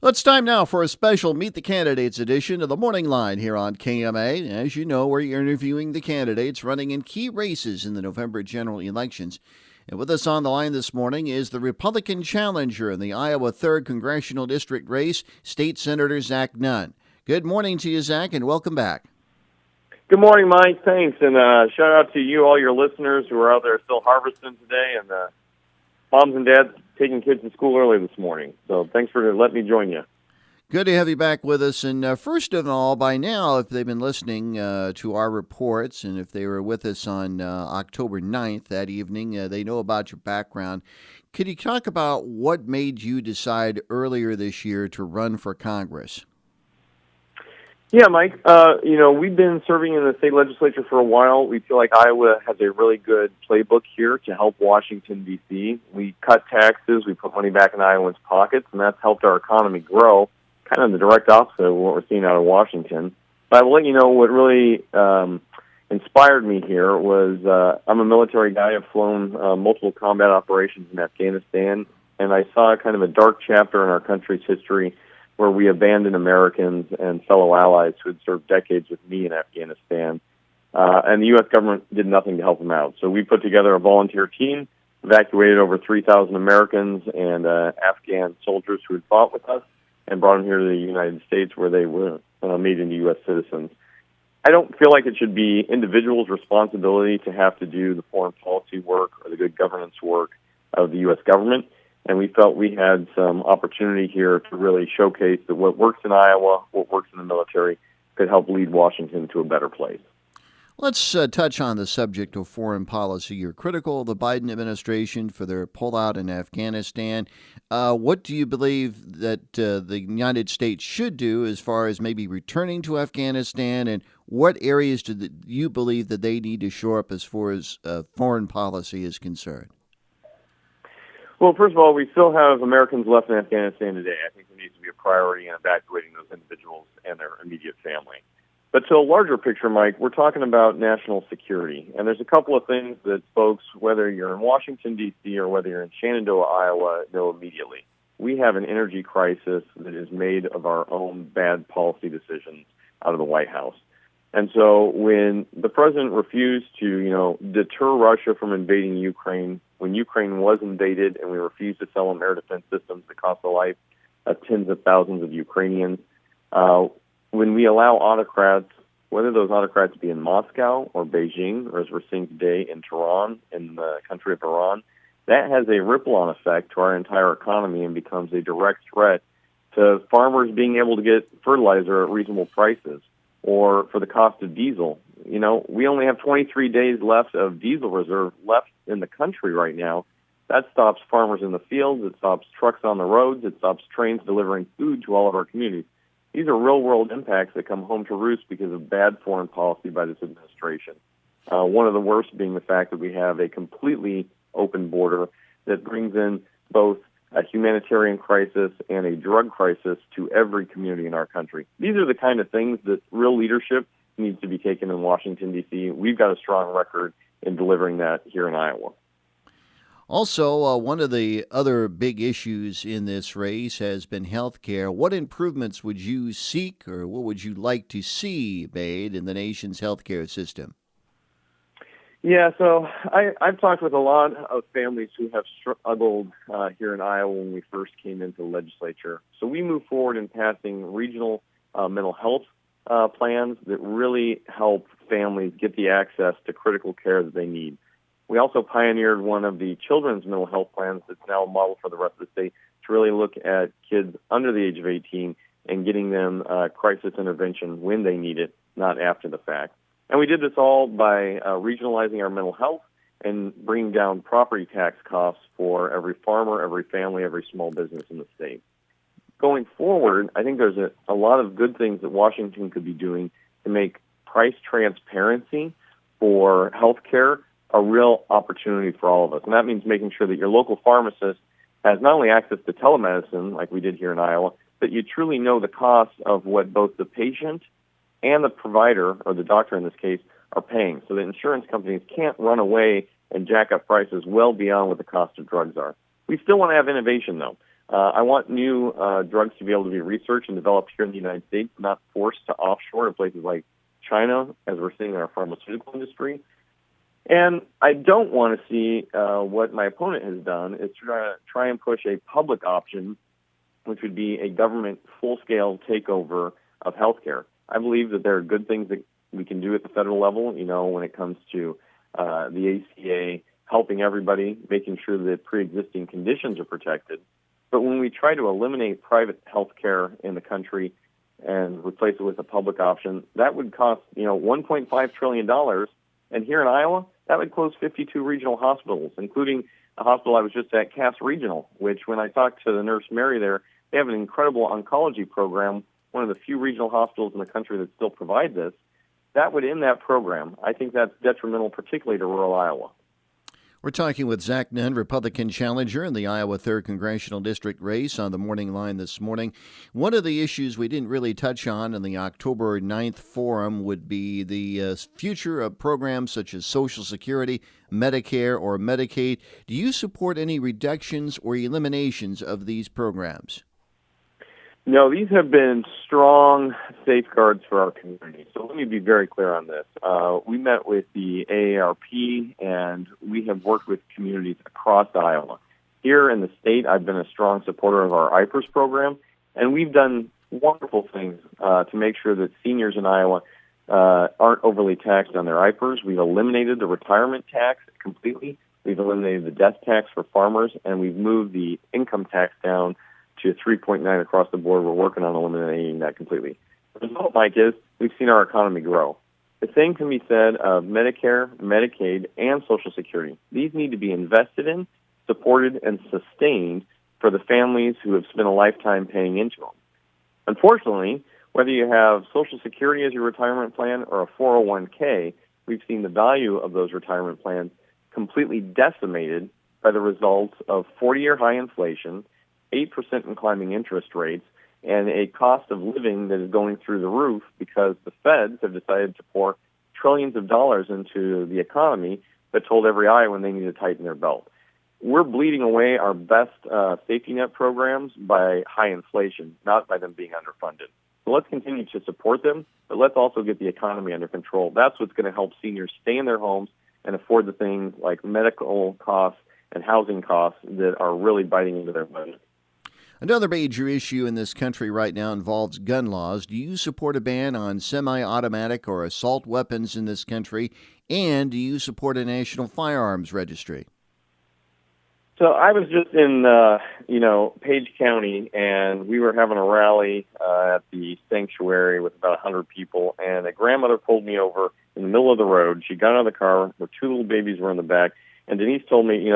Well, it's time now for a special Meet the Candidates edition of the Morning Line here on KMA. As you know, we're interviewing the candidates running in key races in the November general elections. And with us on the line this morning is the Republican challenger in the Iowa 3rd Congressional District race, State Senator Zach Nunn. Good morning to you, Zach, and welcome back. Good morning, Mike. Thanks. And shout out to you, all your listeners who are out there still harvesting today, and moms and dads taking kids to school early this morning. So thanks for letting me join you. Good to have you back with us. And first of all, by now, if they've been listening to our reports and if they were with us on October 9th that evening, they know about your background. Could you talk about what made you decide earlier this year to run for Congress? Yeah, Mike. We've been serving in the state legislature for a while. We feel like Iowa has a really good playbook here to help Washington, D.C. We cut taxes, we put money back in Iowans' pockets, and that's helped our economy grow, kind of the direct opposite of what we're seeing out of Washington. But I will let you know what really inspired me here was I'm a military guy. I've flown multiple combat operations in Afghanistan, and I saw kind of a dark chapter in our country's history where we abandoned Americans and fellow allies who had served decades with me in Afghanistan. And the U.S. government did nothing to help them out. So we put together a volunteer team, evacuated over 3,000 Americans and Afghan soldiers who had fought with us, and brought them here to the United States where they were made into U.S. citizens. I don't feel like it should be individuals' responsibility to have to do the foreign policy work or the good governance work of the U.S. government. And we felt we had some opportunity here to really showcase that what works in Iowa, what works in the military, could help lead Washington to a better place. Let's touch on the subject of foreign policy. You're critical of the Biden administration for their pullout in Afghanistan. What do you believe that the United States should do as far as maybe returning to Afghanistan, and what areas do you believe that they need to shore up as far as foreign policy is concerned? Well, first of all, we still have Americans left in Afghanistan today. I think there needs to be a priority in evacuating those individuals and their immediate family. But to a larger picture, Mike, we're talking about national security. And there's a couple of things that folks, whether you're in Washington, D.C., or whether you're in Shenandoah, Iowa, know immediately. We have an energy crisis that is made of our own bad policy decisions out of the White House. And so when the president refused to, deter Russia from invading Ukraine, when Ukraine was invaded and we refused to sell them air defense systems that cost the life of tens of thousands of Ukrainians, when we allow autocrats, whether those autocrats be in Moscow or Beijing, or as we're seeing today in Tehran, in the country of Iran, that has a ripple-on effect to our entire economy and becomes a direct threat to farmers being able to get fertilizer at reasonable prices, or for the cost of diesel. We only have 23 days left of diesel reserve left in the country right now. That stops farmers in the fields, it stops trucks on the roads, it stops trains delivering food to all of our communities. These are real-world impacts that come home to roost because of bad foreign policy by this administration. One of the worst being the fact that we have a completely open border that brings in both a humanitarian crisis and a drug crisis to every community in our country. These are the kind of things that real leadership needs to be taken in Washington, D.C. We've got a strong record in delivering that here in Iowa. Also, one of the other big issues in this race has been health care. What improvements would you seek, or what would you like to see made in the nation's health care system? Yeah, so I've talked with a lot of families who have struggled here in Iowa when we first came into the legislature. So we moved forward in passing regional mental health plans that really help families get the access to critical care that they need. We also pioneered one of the children's mental health plans that's now a model for the rest of the state to really look at kids under the age of 18 and getting them crisis intervention when they need it, not after the fact. And we did this all by regionalizing our mental health and bringing down property tax costs for every farmer, every family, every small business in the state. Going forward, I think there's a lot of good things that Washington could be doing to make price transparency for health care a real opportunity for all of us. And that means making sure that your local pharmacist has not only access to telemedicine, like we did here in Iowa, but you truly know the costs of what both the patient and the provider, or the doctor in this case, are paying. So the insurance companies can't run away and jack up prices well beyond what the cost of drugs are. We still want to have innovation, though. I want new drugs to be able to be researched and developed here in the United States, not forced to offshore to places like China, as we're seeing in our pharmaceutical industry. And I don't want to see what my opponent has done is try and push a public option, which would be a government full-scale takeover of healthcare. I believe that there are good things that we can do at the federal level, when it comes to the ACA, helping everybody, making sure that pre-existing conditions are protected. But when we try to eliminate private health care in the country and replace it with a public option, that would cost, $1.5 trillion. And here in Iowa, that would close 52 regional hospitals, including a hospital I was just at, Cass Regional, which when I talked to the nurse Mary there, they have an incredible oncology program, one of the few regional hospitals in the country that still provide this. That would end that program. I think that's detrimental, particularly to rural Iowa. We're talking with Zach Nunn, Republican challenger in the Iowa 3rd Congressional District race on the morning line this morning. One of the issues we didn't really touch on in the October 9th forum would be the future of programs such as Social Security, Medicare, or Medicaid. Do you support any reductions or eliminations of these programs? No, these have been strong safeguards for our community. So let me be very clear on this. We met with the AARP, and we have worked with communities across Iowa. Here in the state, I've been a strong supporter of our IPERS program, and we've done wonderful things to make sure that seniors in Iowa aren't overly taxed on their IPERS. We've eliminated the retirement tax completely. We've eliminated the death tax for farmers, and we've moved the income tax down to 3.9 across the board. We're working on eliminating that completely. The result, Mike, is we've seen our economy grow. The same can be said of Medicare, Medicaid, and Social Security. These need to be invested in, supported, and sustained for the families who have spent a lifetime paying into them. Unfortunately, whether you have Social Security as your retirement plan or a 401k, we've seen the value of those retirement plans completely decimated by the results of 40-year high inflation, 8% in climbing interest rates, and a cost of living that is going through the roof because the feds have decided to pour trillions of dollars into the economy but told every Iowan they need to tighten their belt. We're bleeding away our best safety net programs by high inflation, not by them being underfunded. So let's continue to support them, but let's also get the economy under control. That's what's going to help seniors stay in their homes and afford the things like medical costs and housing costs that are really biting into their budget. Another major issue in this country right now involves gun laws. Do you support a ban on semi-automatic or assault weapons in this country? And do you support a national firearms registry? So I was just in, Page County, and we were having a rally at the sanctuary with about 100 people, and a grandmother pulled me over in the middle of the road. She got out of the car, her two little babies were in the back, and Denise told me,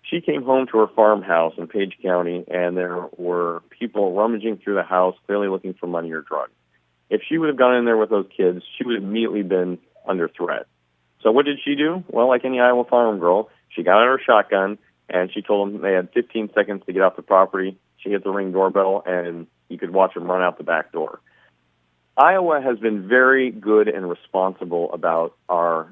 she came home to her farmhouse in Page County, and there were people rummaging through the house, clearly looking for money or drugs. If she would have gone in there with those kids, she would have immediately been under threat. So what did she do? Well, like any Iowa farm girl, she got out her shotgun, and she told them they had 15 seconds to get off the property. She hit the Ring doorbell, and you could watch them run out the back door. Iowa has been very good and responsible about our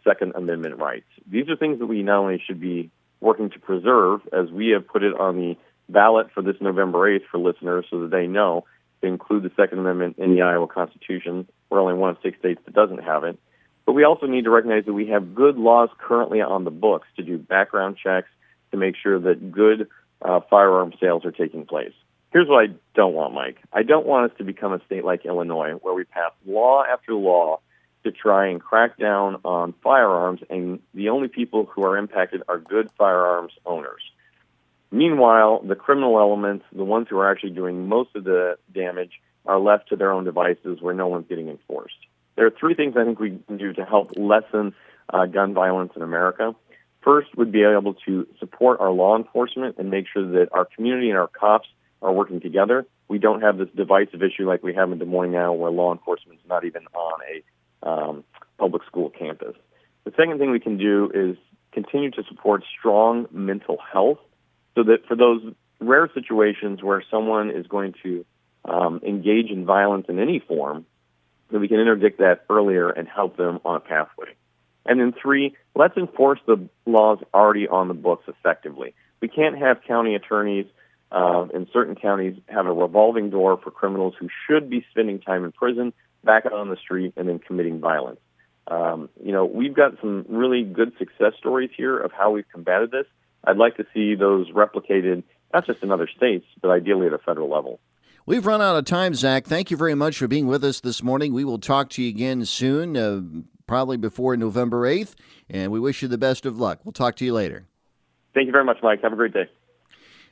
Second Amendment rights. These are things that we not only should be working to preserve, as we have put it on the ballot for this November 8th for listeners so that they know to include the Second Amendment in the Iowa Constitution. We're only one of 6 states that doesn't have it. But we also need to recognize that we have good laws currently on the books to do background checks to make sure that good firearm sales are taking place. Here's what I don't want, Mike. I don't want us to become a state like Illinois where we pass law after law to try and crack down on firearms, and the only people who are impacted are good firearms owners. Meanwhile, the criminal elements, the ones who are actually doing most of the damage, are left to their own devices where no one's getting enforced. There are three things I think we can do to help lessen gun violence in America. First would be able to support our law enforcement and make sure that our community and our cops are working together. We don't have this divisive issue like we have in Des Moines now where law enforcement is not even on a public school campus. The second thing we can do is continue to support strong mental health so that for those rare situations where someone is going to engage in violence in any form, that we can interdict that earlier and help them on a pathway. And then three, let's enforce the laws already on the books effectively. We can't have county attorneys in certain counties have a revolving door for criminals who should be spending time in prison back out on the street and then committing violence. We've got some really good success stories here of how we've combated this. I'd like to see those replicated, not just in other states, but ideally at a federal level. We've run out of time, Zach. Thank you very much for being with us this morning. We will talk to you again soon, probably before November 8th, and we wish you the best of luck. We'll talk to you later. Thank you very much, Mike. Have a great day.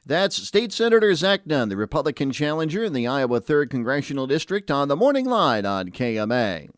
That's State Senator Zach Nunn, the Republican challenger in the Iowa 3rd Congressional District, on the Morning Line on KMA.